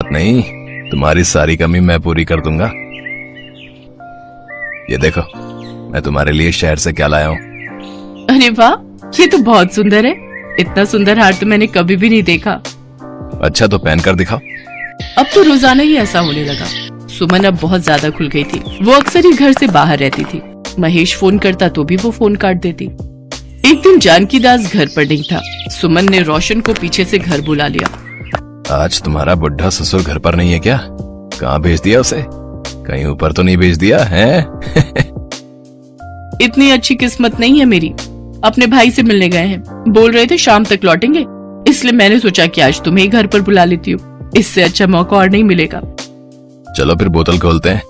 बात नहीं, तुम्हारी सारी कमी मैं पूरी कर दूंगा। ये देखो, मैं तुम्हारे लिए शहर से क्या लाया हूँ। अरे वाह, ये तो बहुत सुंदर है। इतना सुंदर हार तो मैंने कभी भी नहीं देखा। अच्छा तो पहन कर दिखाओ। अब तो रोजाना ही ऐसा होने लगा। सुमन अब बहुत ज्यादा खुल गई थी। वो अक्सर ही घर से बाहर रहती थी। महेश फोन करता तो भी वो फोन काट देती। एक दिन जानकी दास घर पर नहीं था। सुमन ने रोशन को पीछे से घर बुला लिया। आज तुम्हारा बुढ़ा ससुर घर पर नहीं है क्या? कहाँ भेज दिया उसे? कहीं ऊपर तो नहीं भेज दिया है? इतनी अच्छी किस्मत नहीं है मेरी। अपने भाई से मिलने गए हैं, बोल रहे थे शाम तक लौटेंगे, इसलिए मैंने सोचा कि आज तुम्हें ही घर पर बुला लेती हूँ। इससे अच्छा मौका और नहीं मिलेगा। चलो फिर बोतल खोलते हैं,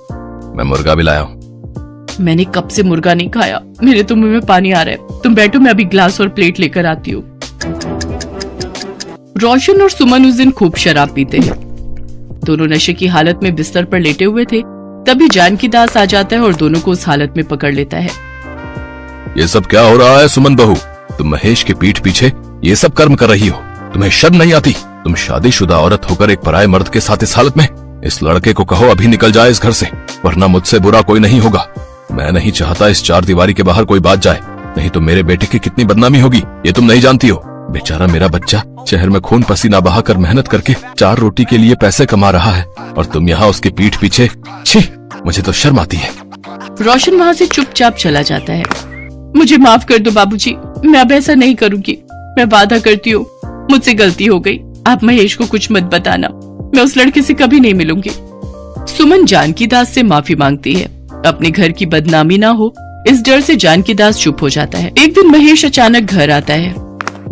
मैं मुर्गा भी लाया हूँ। मैंने कब से मुर्गा नहीं खाया, मेरे तो मुंह में पानी आ रहा है। तुम बैठो, मैं अभी ग्लास और प्लेट लेकर आती हूँ। रोशन और सुमन उस दिन खूब शराब पीते हैं। दोनों नशे की हालत में बिस्तर पर लेटे हुए थे। तभी जानकी दास आ जाता है और दोनों को उस हालत में पकड़ लेता है। ये सब क्या हो रहा है सुमन बहू? तुम महेश के पीठ पीछे ये सब कर्म कर रही हो, तुम्हें शर्म नहीं आती? तुम शादीशुदा औरत होकर एक पराये मर्द के साथ इस हालत में? इस लड़के को कहो अभी निकल जाए इस घर से, वरना मुझसे बुरा कोई नहीं होगा। मैं नहीं चाहता इस चार दीवारी के बाहर कोई बात जाए, नहीं तो मेरे बेटे की कितनी बदनामी होगी ये तुम नहीं जानती हो। बेचारा मेरा बच्चा शहर में खून पसीना बहाकर मेहनत करके 4 रोटी के लिए पैसे कमा रहा है और तुम यहाँ उसके पीठ पीछे। छी, मुझे तो शर्म आती है। रोशन वहाँ से चुपचाप चला जाता है। मुझे माफ कर दो बाबूजी, मैं अब ऐसा नहीं करूंगी। मैं वादा करती हूँ, मुझसे गलती हो गई। आप महेश को कुछ मत बताना, मैं उस लड़के से कभी नहीं मिलूंगी। सुमन जानकी दास से माफी मांगती है। अपने घर की बदनामी ना हो, इस डर से जानकी दास चुप हो जाता है। एक दिन महेश अचानक घर आता है।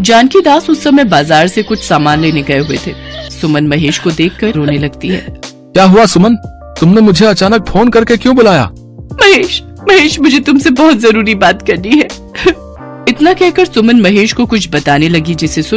जानकी दास उस समय बाजार से कुछ सामान लेने गए हुए थे। सुमन महेश को देखकर रोने लगती है। क्या हुआ सुमन, तुमने मुझे अचानक फोन करके क्यों बुलाया? महेश, मुझे तुमसे बहुत जरूरी बात करनी है। इतना कहकर सुमन महेश को कुछ बताने लगी, जिसे सुन